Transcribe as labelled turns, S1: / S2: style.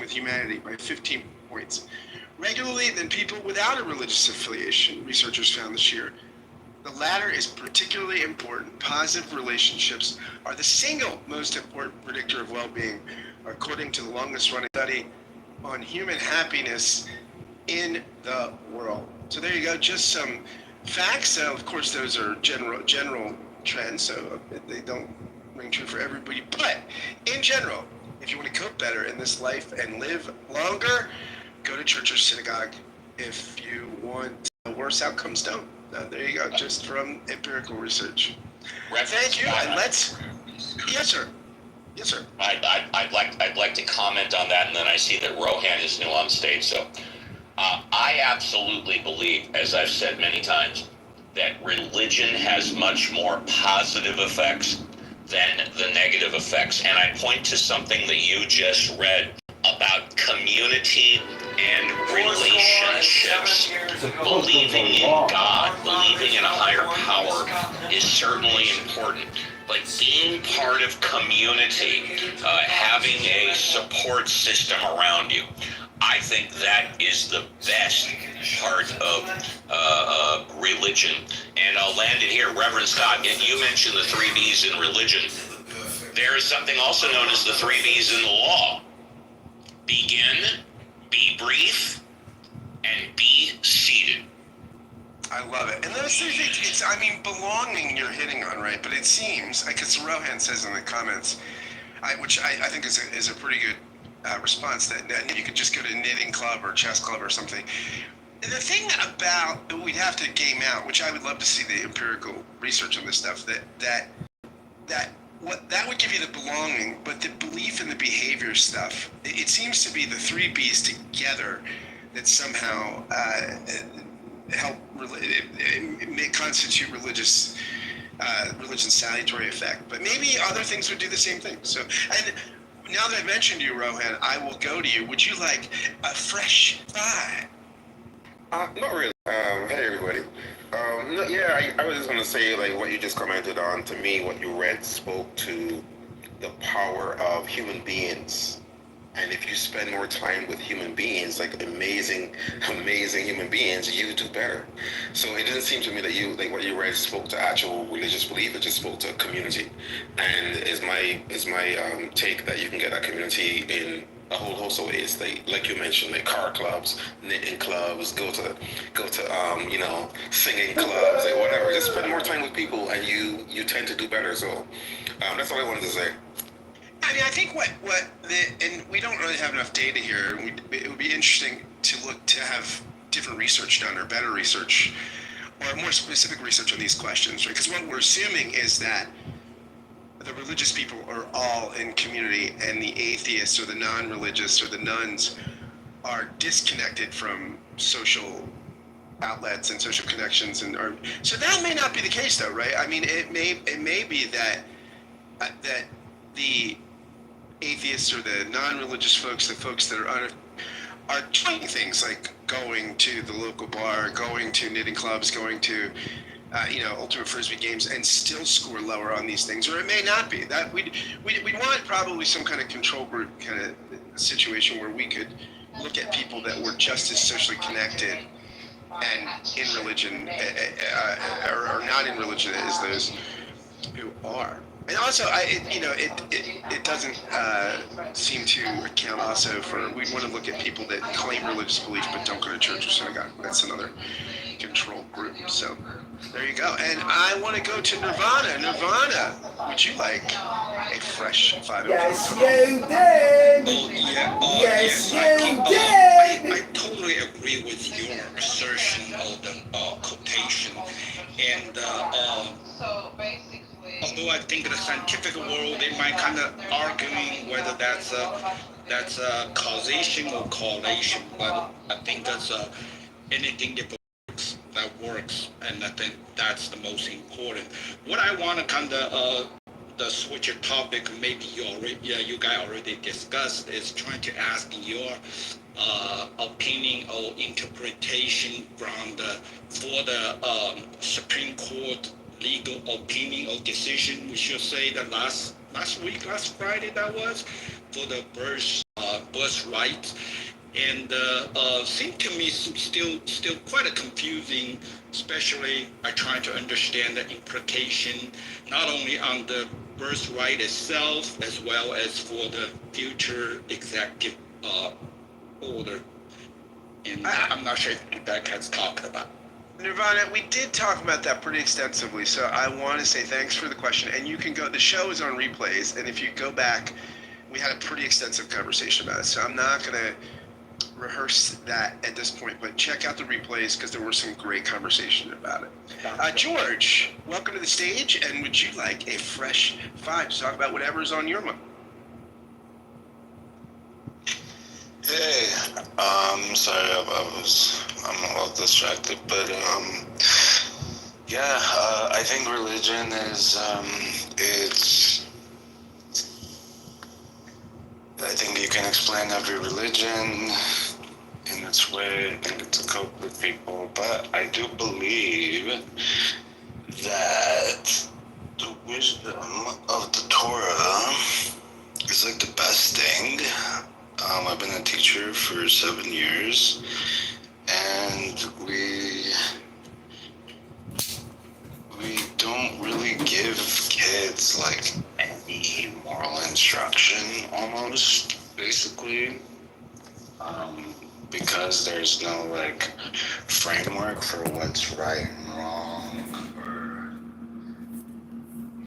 S1: with humanity by 15 points regularly than people without a religious affiliation, researchers found this year. The latter is particularly important. Positive relationships are the single most important predictor of well-being, according to the longest-running study on human happiness in the world. So there you go, just some facts. Of course, those are general trends, so they don't ring true for everybody. But in general, if you want to cope better in this life and live longer, go to church or synagogue. If you want worse outcomes, don't. There you go, just from empirical research. Thank you, and let's. Yes, sir. Yes, sir.
S2: I'd like to comment on that, and then I see that Rohan is new on stage. So, I absolutely believe, as I've said many times, that religion has much more positive effects than the negative effects. And I point to something that you just read about community and relationships. Believing in God, believing in a higher power is certainly important. But being part of community, having a support system around you, I think that is the best part of religion. And I'll land it here. Reverend Scott, you mentioned the 3 B's in religion. There is something also known as the 3 B's in the law. Begin, be brief, and be seated.
S1: I love it. And those three things, it's, I mean, belonging you're hitting on, right? But it seems, because Rohan says in the comments, which I think is a pretty good response, that you could just go to a knitting club or chess club or something. The thing about, we'd have to game out, which I would love to see the empirical research on this stuff, that would give you the belonging, but the belief in the behavior stuff, it seems to be the 3 B's together that somehow help constitute religion's salutary effect. But maybe other things would do the same thing. So, and now that I've mentioned you, Rohan, I will go to you. Would you like a fresh fry?
S3: Not really. Hey, everybody. I was just going to say, like, what you just commented on, to me, what you read spoke to the power of human beings. And if you spend more time with human beings, like amazing human beings, you do better. So it didn't seem to me that what you read spoke to actual religious belief. It just spoke to community. And is my take that you can get that community in a whole host of ways, like you mentioned, like car clubs, knitting clubs, go to singing clubs, like whatever. Just spend more time with people, and you tend to do better. So that's all I wanted to say.
S1: I mean, I think and we don't really have enough data here. It would be interesting to have different research done, or better research, or more specific research on these questions, right? Because what we're assuming is that the religious people are all in community, and the atheists or the non-religious or the nuns are disconnected from social outlets and social connections, so that may not be the case, though, right? I mean, it may be that the atheists or the non-religious folks, the folks that are doing things like going to the local bar, going to knitting clubs, going to ultimate frisbee games, and still score lower on these things. Or it may not be. That we'd want probably some kind of control group kind of situation where we could look at people that were just as socially connected and in religion or not in religion as those who are. And also, it doesn't seem to account also for, we want to look at people that claim religious belief but don't go to church or synagogue. That's another control group. So there you go. And I want to go to Nirvana. Nirvana, would you like a fresh 504?
S4: Yes, you did. Yes, you did.
S5: I totally agree with your assertion of the quotation. And although I think in the scientific world, they might kind of arguing whether that's a causation or correlation, but I think that's anything that works, and I think that's the most important. What I want to kind of the switch of topic, maybe you guys already discussed, is trying to ask your opinion or interpretation for the Supreme Court legal opinion or decision, we should say, that last Friday that was, for the birthright, and seemed to me still quite confusing. Especially, I trying to understand the implication not only on the birthright itself as well as for the future executive order. And I'm not sure if Beck has talked about.
S1: Nirvana, we did talk about that pretty extensively, so I want to say thanks for the question. And you can go, the show is on replays, and if you go back, we had a pretty extensive conversation about it. So I'm not going to rehearse that at this point, but check out the replays because there were some great conversation about it. George, welcome to the stage, and would you like a fresh five to talk about whatever's on your mind?
S6: Hey, sorry, I'm a little distracted, but yeah, I think religion is I think you can explain every religion in its way and to cope with people, but I do believe that the wisdom of the Torah is like the best thing. I've been a teacher for 7 years, and we don't really give kids like any moral instruction almost, basically, because there's no like framework for what's right and wrong.